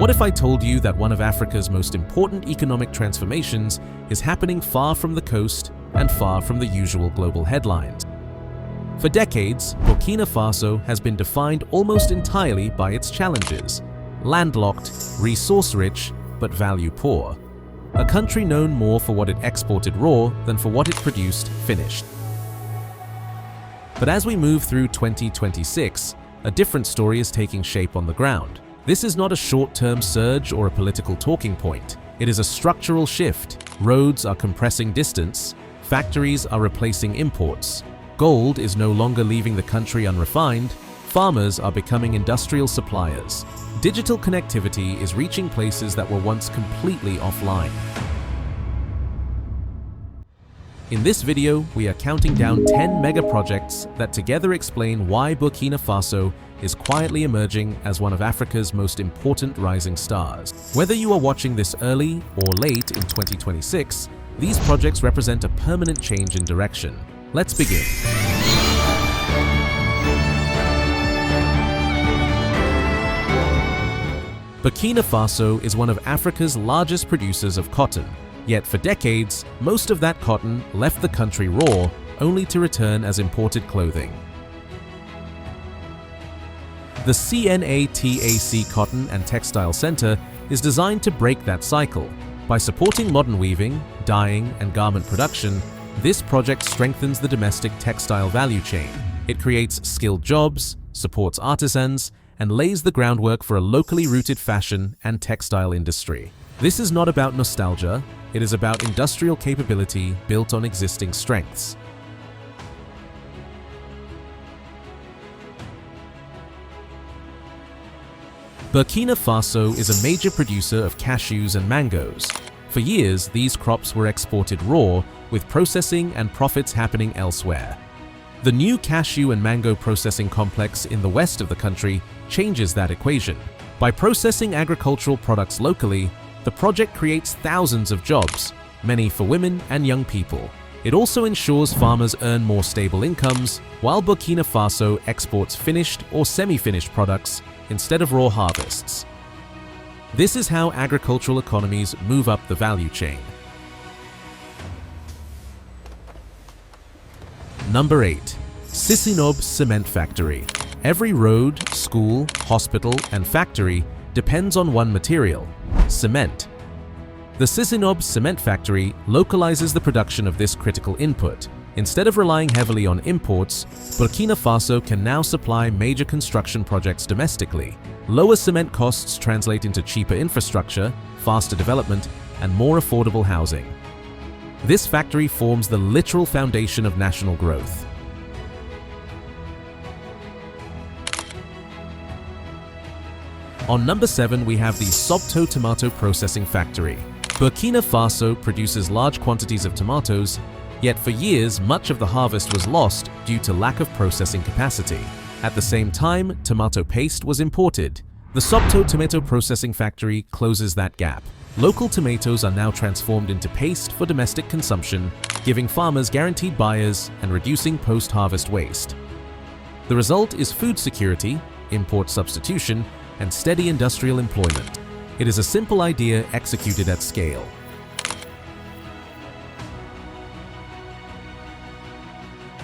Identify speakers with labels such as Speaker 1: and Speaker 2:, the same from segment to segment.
Speaker 1: What if I told you that one of Africa's most important economic transformations is happening far from the coast and far from the usual global headlines? For decades, Burkina Faso has been defined almost entirely by its challenges: landlocked, resource-rich, but value-poor. A country known more for what it exported raw than for what it produced finished. But as we move through 2026, a different story is taking shape on the ground. This is not a short-term surge or a political talking point. It is a structural shift. Roads are compressing distance, factories are replacing imports, gold is no longer leaving the country unrefined, farmers are becoming industrial suppliers. Digital connectivity is reaching places that were once completely offline. In this video, we are counting down 10 mega projects that together explain why Burkina Faso is quietly emerging as one of Africa's most important rising stars. Whether you are watching this early or late in 2026, these projects represent a permanent change in direction. Let's begin. Burkina Faso is one of Africa's largest producers of cotton. Yet for decades, most of that cotton left the country raw, only to return as imported clothing. The CNATAC Cotton and Textile Center is designed to break that cycle. By supporting modern weaving, dyeing, and garment production, this project strengthens the domestic textile value chain. It creates skilled jobs, supports artisans, and lays the groundwork for a locally rooted fashion and textile industry. This is not about nostalgia, it is about industrial capability built on existing strengths. Burkina Faso is a major producer of cashews and mangoes. For years, these crops were exported raw, with processing and profits happening elsewhere. The new cashew and mango processing complex in the west of the country changes that equation. By processing agricultural products locally, the project creates thousands of jobs, many for women and young people. It also ensures farmers earn more stable incomes, while Burkina Faso exports finished or semi-finished products instead of raw harvests. This is how agricultural economies move up the value chain. Number 8. CISINOB Cement Factory. Every road, school, hospital, and factory depends on one material: cement. The CISINOB Cement Factory localizes the production of this critical input. Instead of relying heavily on imports, Burkina Faso can now supply major construction projects domestically. Lower cement costs translate into cheaper infrastructure, faster development, and more affordable housing. This factory forms the literal foundation of national growth. On number 7, we have the SOBTO Tomato Processing Factory. Burkina Faso produces large quantities of tomatoes, yet for years much of the harvest was lost due to lack of processing capacity. At the same time, tomato paste was imported. The SOBTO Tomato Processing Factory closes that gap. Local tomatoes are now transformed into paste for domestic consumption, giving farmers guaranteed buyers and reducing post-harvest waste. The result is food security, import substitution, and steady industrial employment. It is a simple idea executed at scale.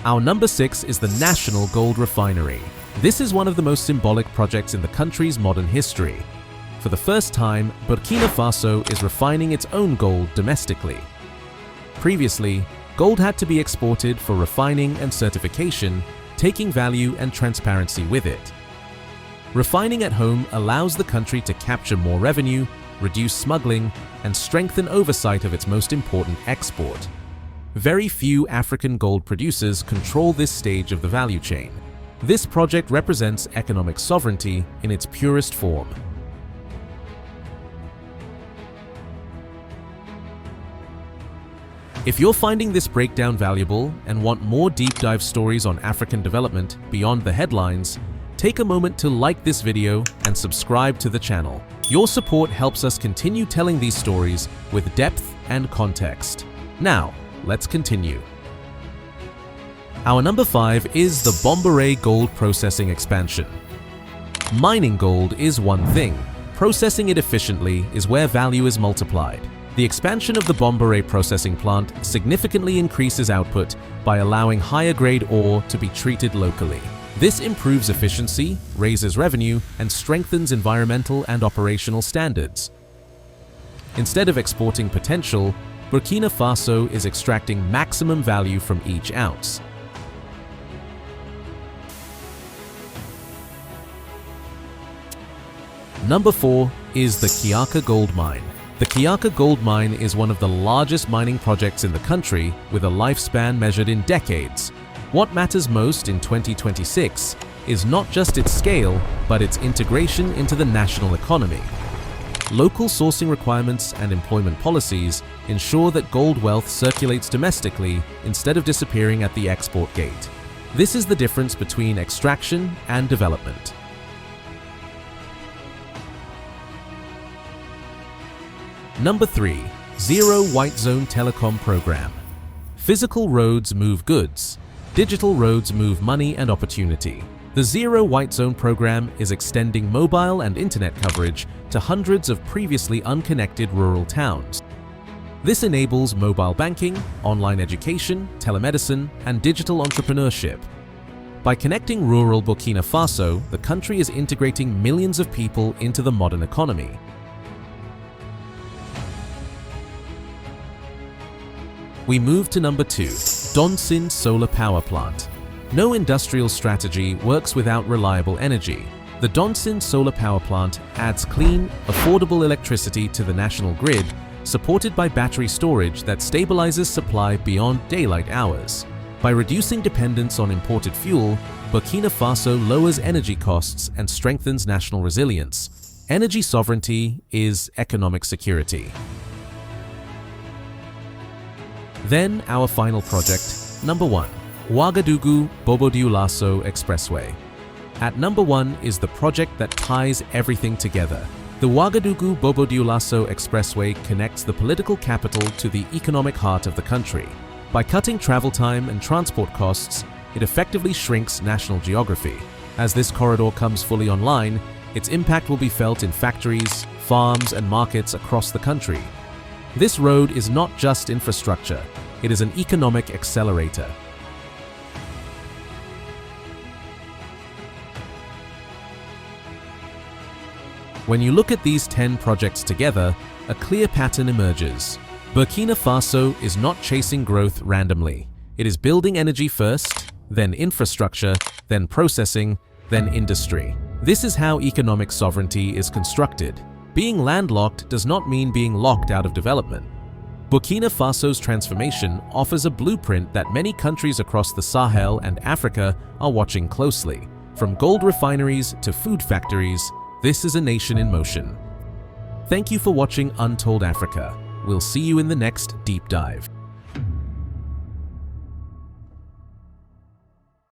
Speaker 1: Our number 6 is the National Gold Refinery. This is one of the most symbolic projects in the country's modern history. For the first time, Burkina Faso is refining its own gold domestically. Previously, gold had to be exported for refining and certification, taking value and transparency with it. Refining at home allows the country to capture more revenue, reduce smuggling, and strengthen oversight of its most important export. Very few African gold producers control this stage of the value chain. This project represents economic sovereignty in its purest form. If you're finding this breakdown valuable and want more deep dive stories on African development beyond the headlines, take a moment to like this video and subscribe to the channel. Your support helps us continue telling these stories with depth and context. Now, let's continue. Our number 5 is the Bomboré gold processing expansion. Mining gold is one thing. Processing it efficiently is where value is multiplied. The expansion of the Bomboré processing plant significantly increases output by allowing higher-grade ore to be treated locally. This improves efficiency, raises revenue, and strengthens environmental and operational standards. Instead of exporting potential, Burkina Faso is extracting maximum value from each ounce. Number 4 is the Kiaka gold mine. The Kiaka gold mine is one of the largest mining projects in the country, with a lifespan measured in decades. What matters most in 2026 is not just its scale, but its integration into the national economy. Local sourcing requirements and employment policies ensure that gold wealth circulates domestically instead of disappearing at the export gate. This is the difference between extraction and development. Number 3. Zero White Zone Telecom Program. Physical roads move goods. Digital roads move money and opportunity. The Zero White Zone program is extending mobile and internet coverage to hundreds of previously unconnected rural towns. This enables mobile banking, online education, telemedicine, and digital entrepreneurship. By connecting rural Burkina Faso, the country is integrating millions of people into the modern economy. We move to number 2, Donsin Solar Power Plant. No industrial strategy works without reliable energy. The Donsin Solar Power Plant adds clean, affordable electricity to the national grid, supported by battery storage that stabilizes supply beyond daylight hours. By reducing dependence on imported fuel, Burkina Faso lowers energy costs and strengthens national resilience. Energy sovereignty is economic security. Then our final project, number 1, Ouagadougou Bobo-Dioulasso Expressway. At number 1 is the project that ties everything together. The Ouagadougou Bobo-Dioulasso Expressway connects the political capital to the economic heart of the country. By cutting travel time and transport costs, it effectively shrinks national geography. As this corridor comes fully online, its impact will be felt in factories, farms, and markets across the country. This road is not just infrastructure, it is an economic accelerator. When you look at these 10 projects together, a clear pattern emerges. Burkina Faso is not chasing growth randomly. It is building energy first, then infrastructure, then processing, then industry. This is how economic sovereignty is constructed. Being landlocked does not mean being locked out of development. Burkina Faso's transformation offers a blueprint that many countries across the Sahel and Africa are watching closely. From gold refineries to food factories, this is a nation in motion. Thank you for watching Untold Africa. We'll see you in the next deep dive.